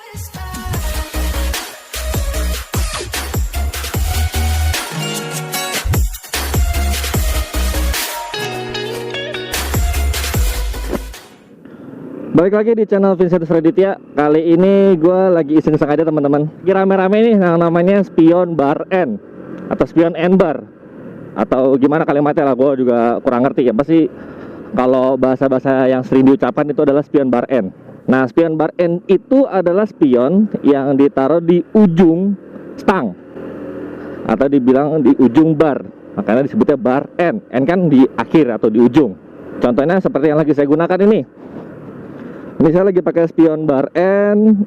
Balik lagi di channel Vincentus Raditya. Kali ini gue lagi iseng-iseng aja teman-teman. Rame-rame nih yang namanya spion bar N atau spion N bar, atau gimana kalimatnya lah, gue juga kurang ngerti ya. Pasti kalau bahasa-bahasa yang sering diucapkan itu adalah spion bar N. Nah, spion bar N itu adalah spion yang ditaruh di ujung stang atau dibilang di ujung bar. Makanya disebutnya bar N. N kan di akhir atau di ujung. Contohnya seperti yang lagi saya gunakan ini. Ini saya lagi pakai spion bar N.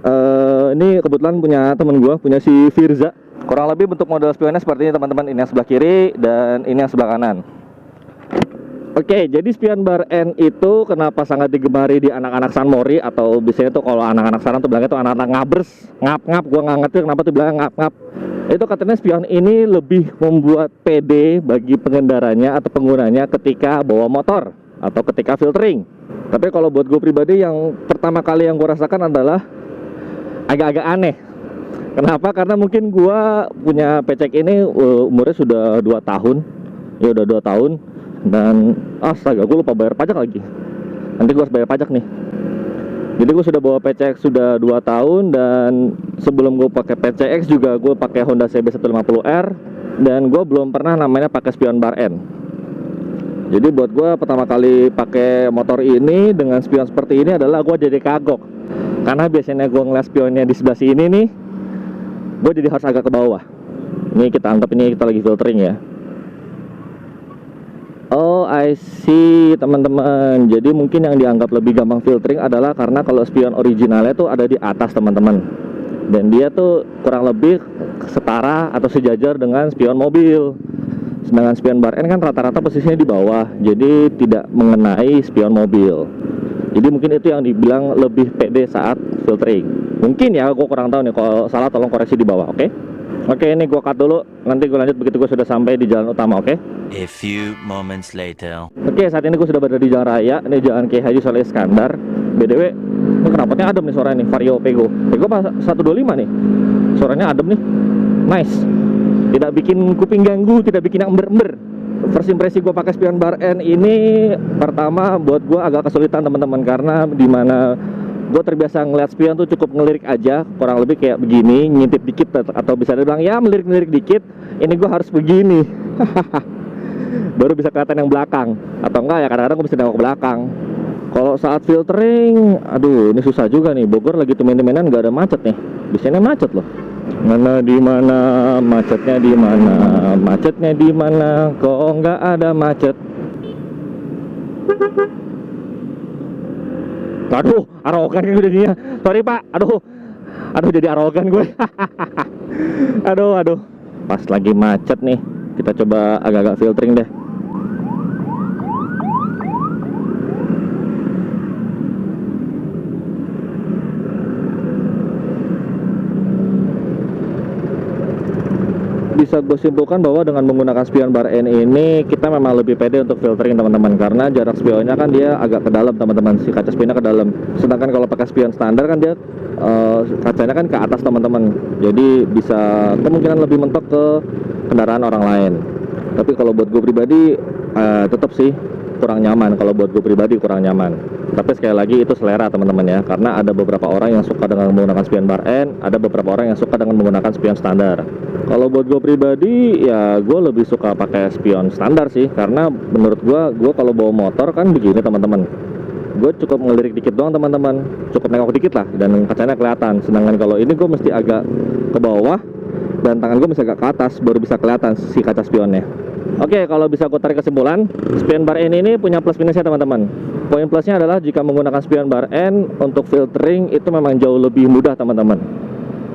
Ini kebetulan punya temen gue, punya si Firza. Kurang lebih bentuk model spionnya seperti ini teman-teman. Ini yang sebelah kiri dan ini yang sebelah kanan. Oke, jadi spion bar N itu kenapa sangat digemari di anak-anak San Mori, atau biasanya tuh kalau anak-anak Saran tuh bilangnya tuh anak-anak ngabers, ngap-ngap. Gue nggak ngerti kenapa tuh bilangnya ngap-ngap. Itu katanya spion ini lebih membuat PD bagi pengendaranya atau penggunanya ketika bawa motor atau ketika filtering. Tapi kalau buat gue pribadi, yang pertama kali yang gue rasakan adalah agak-agak aneh. Kenapa? Karena mungkin gue punya PCX ini umurnya sudah 2 tahun. Ya udah 2 tahun. Dan astaga, gue lupa bayar pajak lagi. Nanti gue harus bayar pajak nih. Jadi gue sudah bawa PCX sudah 2 tahun. Dan sebelum gue pakai PCX juga gue pakai Honda CB 150R. Dan gue belum pernah namanya pakai spion bar N. Jadi buat gue pertama kali pakai motor ini dengan spion seperti ini adalah gue jadi kagok. Karena biasanya gue ngeliat spionnya di sebelah sini nih, gue jadi harus agak ke bawah. Ini kita anggap ini kita lagi filtering ya. Oh, I see teman-teman. Jadi mungkin yang dianggap lebih gampang filtering adalah karena kalau spion originalnya tuh ada di atas teman-teman. Dan dia tuh kurang lebih setara atau sejajar dengan spion mobil. Sedangkan spion bar N kan rata-rata posisinya di bawah, jadi tidak mengenai spion mobil. Jadi mungkin itu yang dibilang lebih pede saat filtering. Mungkin ya, gue kurang tahu nih. Kalau salah tolong koreksi di bawah, oke? Oke, ini gue cut dulu. Nanti gue lanjut begitu gue sudah sampai di jalan utama, oke? A few moments later. Oke, saat ini gue sudah berada di jalan raya. Ini jalan Kiai Haji Soleh Iskandar. BTW, ini knalpotnya adem nih suaranya nih, Vario Pego. Pego 125 nih. Suaranya adem nih. Nice. Tidak bikin kuping ganggu, tidak bikin yang ember-ember. First impresi gue pakai spion bar N ini, pertama buat gue agak kesulitan teman-teman, karena dimana gue terbiasa ngeliat spion tuh cukup ngelirik aja, kurang lebih kayak begini, ngintip dikit, atau bisa dibilang ya melirik-melirik dikit. Ini gue harus begini. Baru bisa kelihatan yang belakang, atau enggak ya kadang-kadang gue bisa nengok ke belakang. Kalau saat filtering, aduh ini susah juga nih. Bogor lagi temen-temenan nggak ada macet nih. Biasanya macet loh. Mana di mana macetnya, di mana macetnya, di mana kok nggak ada macet. Aduh, arogan gue jadinya. Sorry pak, aduh jadi arogan gue. aduh pas lagi macet nih, kita coba agak-agak filtering deh. Bisa gue simpulkan bahwa dengan menggunakan spion bar N ini kita memang lebih pede untuk filtering teman-teman, karena jarak spionnya kan dia agak ke dalam teman-teman, si kaca spionnya ke dalam. Sedangkan kalau pakai spion standar kan dia kacanya kan ke atas teman-teman, jadi bisa kemungkinan lebih mentok ke kendaraan orang lain. Tapi kalau buat gue pribadi tetap sih kurang nyaman. Kalau buat gue pribadi kurang nyaman. Tapi sekali lagi itu selera teman-teman ya, karena ada beberapa orang yang suka dengan menggunakan spion bar N, ada beberapa orang yang suka dengan menggunakan spion standar. Kalau buat gue pribadi ya gue lebih suka pakai spion standar sih, karena menurut gue kalau bawa motor kan begini teman-teman, gue cukup ngelirik dikit doang teman-teman, cukup nengok dikit lah dan kacanya kelihatan. Sedangkan kalau ini gue mesti agak ke bawah dan tangan gue mesti agak ke atas baru bisa kelihatan si kaca spionnya. Oke, kalau bisa gue tarik kesimpulan, spion bar N ini punya plus minusnya teman-teman. Poin plusnya adalah jika menggunakan spion bar N untuk filtering itu memang jauh lebih mudah teman-teman.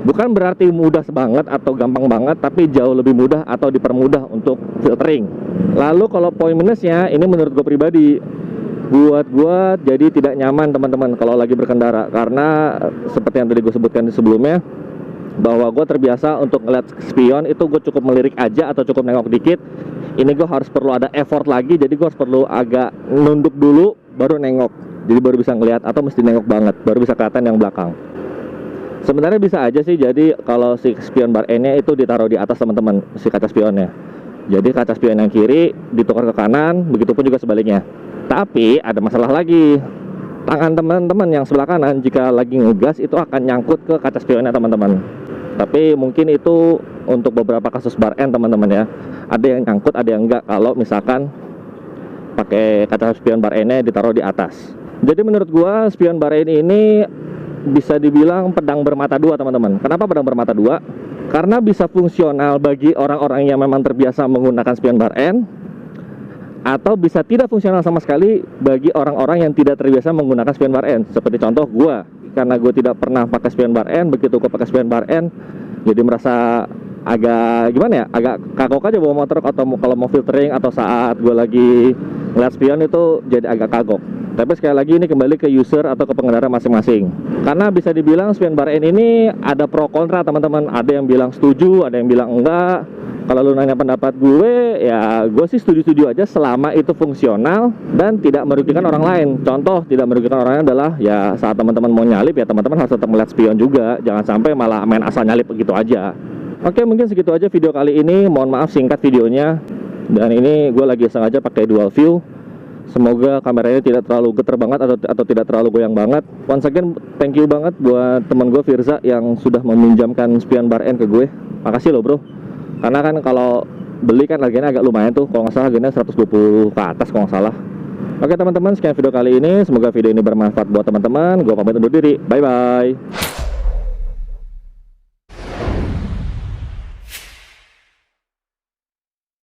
Bukan berarti mudah banget atau gampang banget, tapi jauh lebih mudah atau dipermudah untuk filtering. Lalu kalau poin minusnya, ini menurut gue pribadi, buat gue jadi tidak nyaman teman-teman kalau lagi berkendara. Karena seperti yang tadi gue sebutkan sebelumnya, bahwa gue terbiasa untuk ngeliat spion itu gue cukup melirik aja atau cukup nengok dikit. Ini gue harus perlu ada effort lagi, jadi gue harus perlu agak nunduk dulu baru nengok. Jadi baru bisa ngeliat, atau mesti nengok banget baru bisa kelihatan yang belakang. Sebenarnya bisa aja sih, jadi kalau si spion bar N-nya itu ditaruh di atas teman-teman, si kaca spionnya. Jadi kaca spion yang kiri ditukar ke kanan, begitupun juga sebaliknya. Tapi ada masalah lagi. Tangan teman-teman yang sebelah kanan jika lagi ngegas itu akan nyangkut ke kaca spionnya teman-teman. Tapi mungkin itu untuk beberapa kasus bar N teman-teman ya. Ada yang nyangkut, ada yang enggak kalau misalkan pakai kaca spion bar N-nya ditaruh di atas. Jadi menurut gua spion bar N ini bisa dibilang pedang bermata dua teman-teman. Kenapa pedang bermata dua? Karena bisa fungsional bagi orang-orang yang memang terbiasa menggunakan spion bar N, atau bisa tidak fungsional sama sekali bagi orang-orang yang tidak terbiasa menggunakan spion bar N. Seperti contoh gua, karena gue tidak pernah pakai spion bar N, begitu gue pakai spion bar N jadi merasa agak gimana ya, agak kagok aja bawa motor atau kalau mau filtering atau saat gue lagi ngeliat spion itu jadi agak kagok. Tapi sekali lagi ini kembali ke user atau ke pengendara masing-masing. Karena bisa dibilang spion bar N ini ada pro kontra teman-teman. Ada yang bilang setuju, ada yang bilang enggak. Kalau lu nanya pendapat gue, ya gue sih setuju-setuju aja selama itu fungsional dan tidak merugikan orang lain. Contoh tidak merugikan orang lain adalah ya saat teman-teman mau nyalip ya teman-teman harus tetap melihat spion juga. Jangan sampai malah main asal nyalip begitu aja. Oke, mungkin segitu aja video kali ini. Mohon maaf singkat videonya. Dan ini gue lagi sengaja pakai dual view. Semoga kameranya tidak terlalu geter banget atau tidak terlalu goyang banget. Once again, thank you banget buat temen gue Firza yang sudah meminjamkan spion bar N ke gue. Makasih loh bro. Karena kan kalau beli kan harganya agak lumayan tuh. Kalau nggak salah harganya 120 ke atas kalau nggak salah. Oke teman-teman, sekian video kali ini. Semoga video ini bermanfaat buat teman-teman. Gue pamit undur diri. Bye-bye.